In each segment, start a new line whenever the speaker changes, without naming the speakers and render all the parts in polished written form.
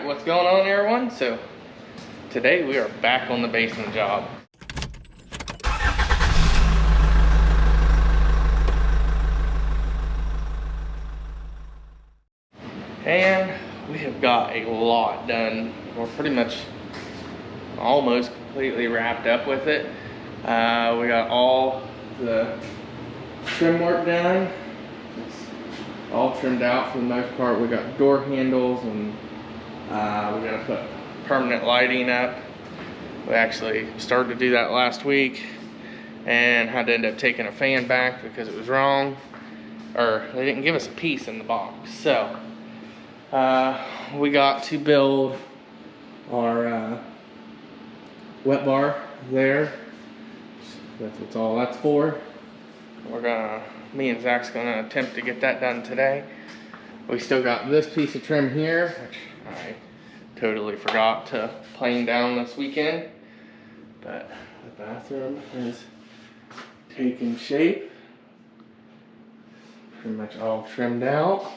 what's going on, everyone? So today we are back on the basement job. And we have got a lot done. We're pretty much almost completely wrapped up with it. We got all the trim work done. It's all trimmed out for the most part. We got door handles, and we're gonna put permanent lighting up. We actually started to do that last week and had to end up taking a fan back because it was wrong, or they didn't give us a piece in the box. So we got to build our wet bar there. That's what all that's for. Me and Zach's gonna attempt to get that done today. We still got this piece of trim here, which I totally forgot to plane down this weekend. But the bathroom is taking shape. Pretty much all trimmed out.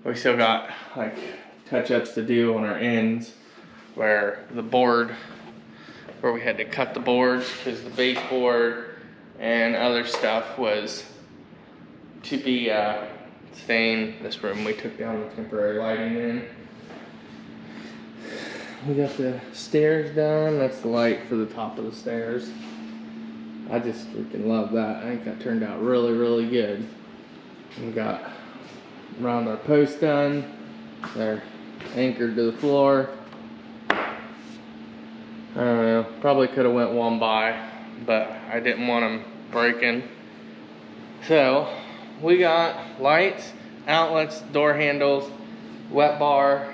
We still got like touch-ups to do on our ends, where the board, where we had to cut the boards because the baseboard and other stuff was to be staying. This room we took down the temporary lighting in. We got the stairs done. That's the light for the top of the stairs. I just freaking love that. I think that turned out really, really good. We got around our posts done. They're anchored to the floor. I don't know, probably could have went one by, but I didn't want them breaking. So we got lights, outlets, door handles, wet bar,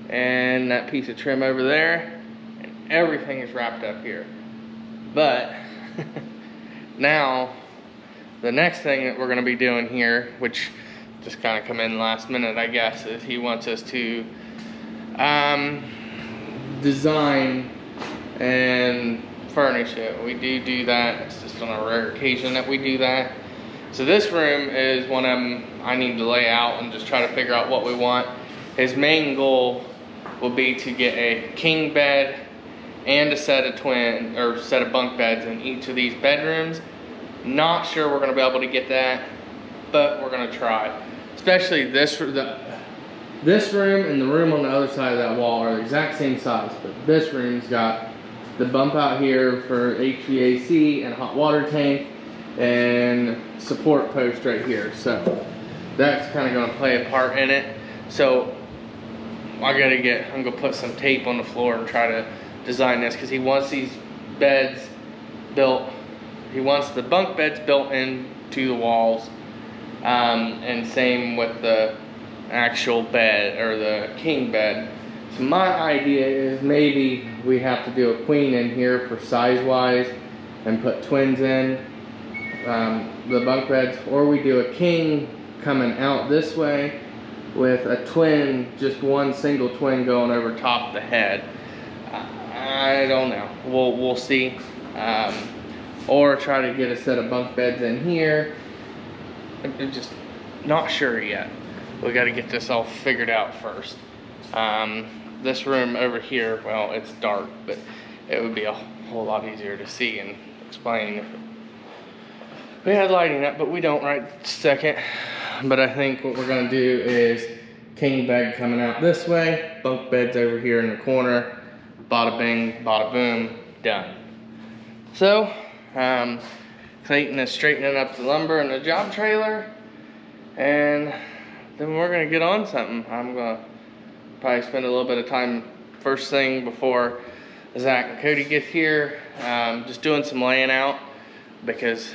and that piece of trim over there, and everything is wrapped up here. But now the next thing that we're going to be doing here, which just kind of come in last minute, I guess, is he wants us to design and furnish it. We do that. It's just on a rare occasion that we do that. So this room is one of them I need to lay out and just try to figure out what we want. His main goal will be to get a king bed and a set of bunk beds in each of these bedrooms. Not sure we're going to be able to get that, but we're going to try. Especially this room and the room on the other side of that wall are the exact same size, but this room's got the bump out here for HVAC and hot water tank and support post right here. So that's kind of going to play a part in it. So I'm gonna put some tape on the floor and try to design this, because he wants these beds built. He wants the bunk beds built into the walls, and same with the actual bed, or the king bed. So my idea is maybe we have to do a queen in here for size wise and put twins in the bunk beds, or we do a king coming out this way with a twin, just one single twin going over top the head. I don't know, we'll see. Or try to get a set of bunk beds in here. I'm just not sure yet. We got to get this all figured out first. This room over here, well, it's dark, but it would be a whole lot easier to see and explain if we had lighting up, but we don't right this second. But I think what we're going to do is king bed coming out this way, bunk beds over here in the corner, bada bing, bada boom, done. So Clayton is straightening up the lumber in the job trailer, and then we're gonna get on something. I'm gonna probably spend a little bit of time first thing before Zach and Cody get here, just doing some laying out, because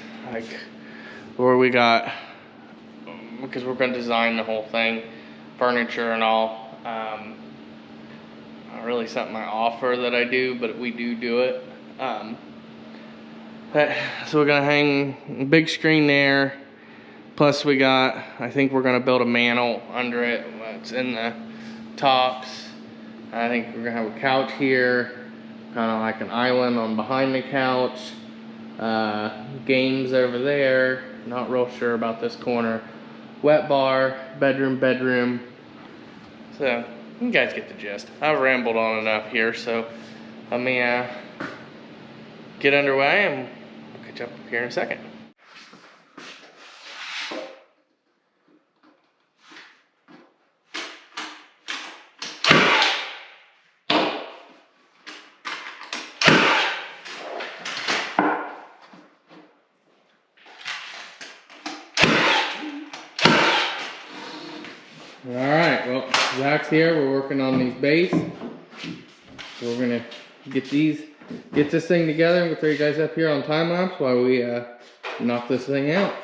we're gonna design the whole thing, furniture and all. Not really something I offer that I do, but we do it. So we're gonna hang a big screen there. Plus I think we're gonna build a mantle under it. It's in the tops. I think we're gonna have a couch here, kind of like an island on behind the couch. Games over there. Not real sure about this corner. wet bar, bedroom. So you guys get the gist. I've rambled on enough here, so let me get underway and we'll catch up here in a second. Alright, well, Zach's here. We're working on these bays. So we're gonna get this thing together and we'll throw you guys up here on time lapse while we knock this thing out.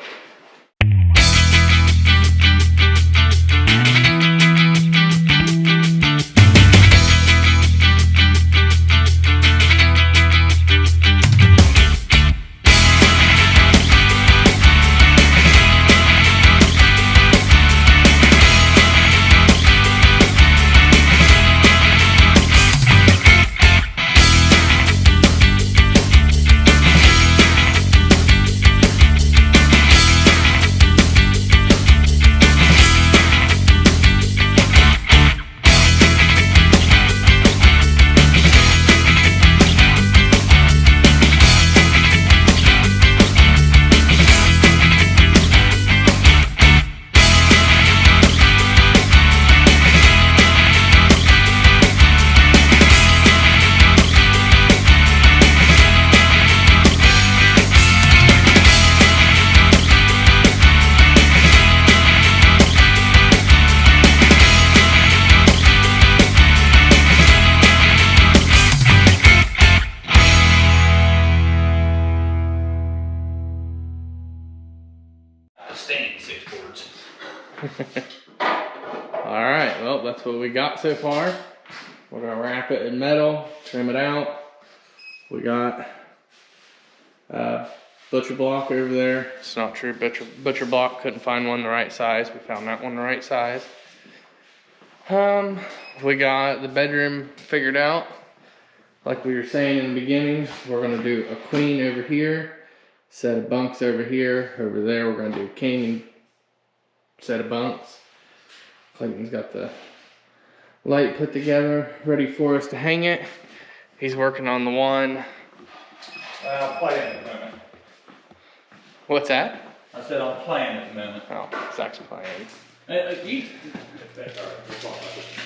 Alright, well, that's what we got so far. We're gonna wrap it in metal, trim it out. We got butcher block over there. It's not true, butcher block, couldn't find one the right size. We found that one the right size. We got the bedroom figured out. Like we were saying in the beginning, we're gonna do a queen over here, set of bunks over here. Over there, we're gonna do a king, set of bunks. Clayton's got the light put together, ready for us to hang it. He's working on the one.
I'll play it at the moment.
What's that?
I said I'm playing at the moment.
Oh, Zach's playing.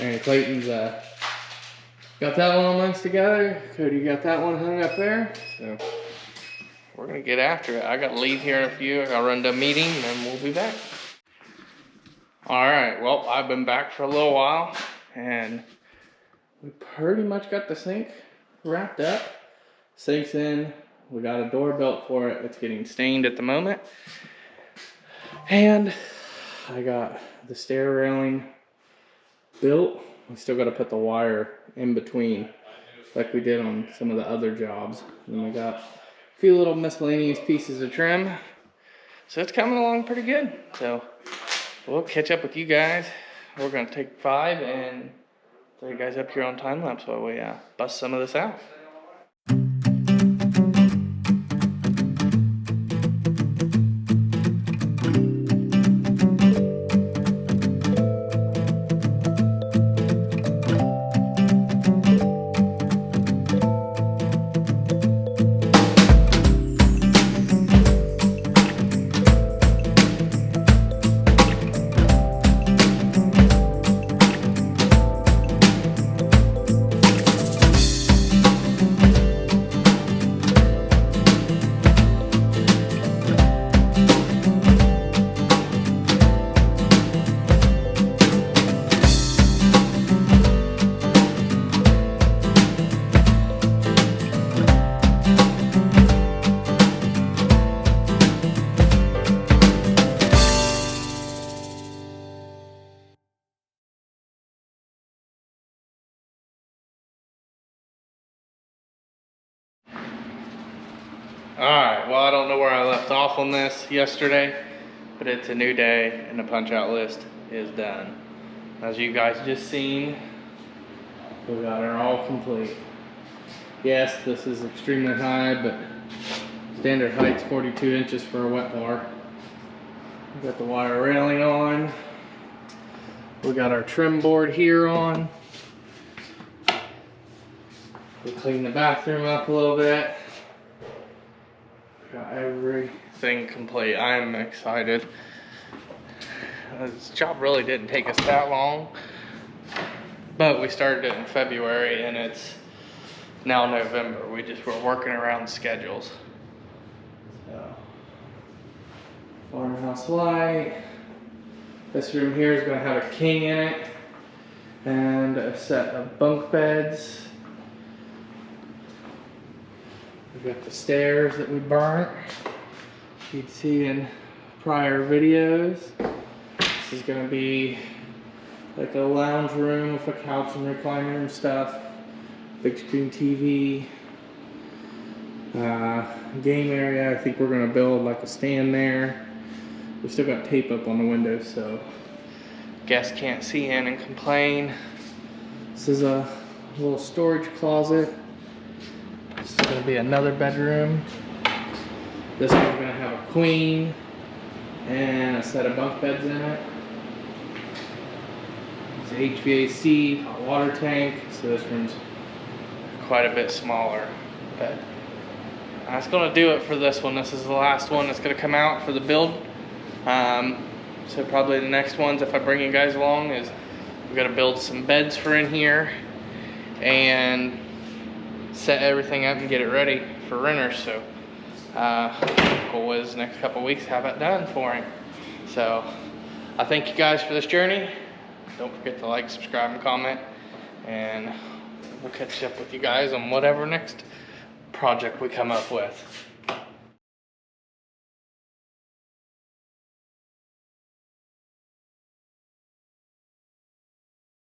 And Clayton's got that one all nice together. Cody got that one hung up there. So we're gonna get after it. I got to leave here in a few. I gotta run to a meeting and then we'll be back. Alright, well, I've been back for a little while and we pretty much got the sink wrapped up. Sink's in. We got a door built for it. It's getting stained at the moment. And I got the stair railing built. We still got to put the wire in between like we did on some of the other jobs. And we got a few little miscellaneous pieces of trim. So it's coming along pretty good. So we'll catch up with you guys. We're going to take 5 and throw you guys up here on time lapse while we bust some of this out. Alright, well, I don't know where I left off on this yesterday, but it's a new day and the punch out list is done. As you guys just seen, we got it all complete. Yes, this is extremely high, but standard height's 42 inches for a wet bar. We got the wire railing on. We got our trim board here on. We cleaned the bathroom up a little bit. Got everything complete. I'm excited. This job really didn't take us that long, but we started it in February and it's now November. We just were working around schedules. So, farmhouse light. This room here is going to have a king in it and a set of bunk beds. We've got the stairs that we burnt. You'd see in prior videos. This is going to be like a lounge room with a couch and recliner and stuff. Big screen TV. Game area. I think we're going to build like a stand there. We still got tape up on the windows so guests can't see in and complain. This is a little storage closet. This is going to be another bedroom. This one's going to have a queen and a set of bunk beds in it. It's an HVAC, hot water tank, so this room's quite a bit smaller. But that's going to do it for this one. This is the last one that's going to come out for the build. So probably the next ones, if I bring you guys along, is we're going to build some beds for in here and set everything up and get it ready for renters. So goal is next couple weeks have it done for him. So I thank you guys for this journey. Don't forget to like, subscribe, and comment, and we'll catch up with you guys on whatever next project we come up with.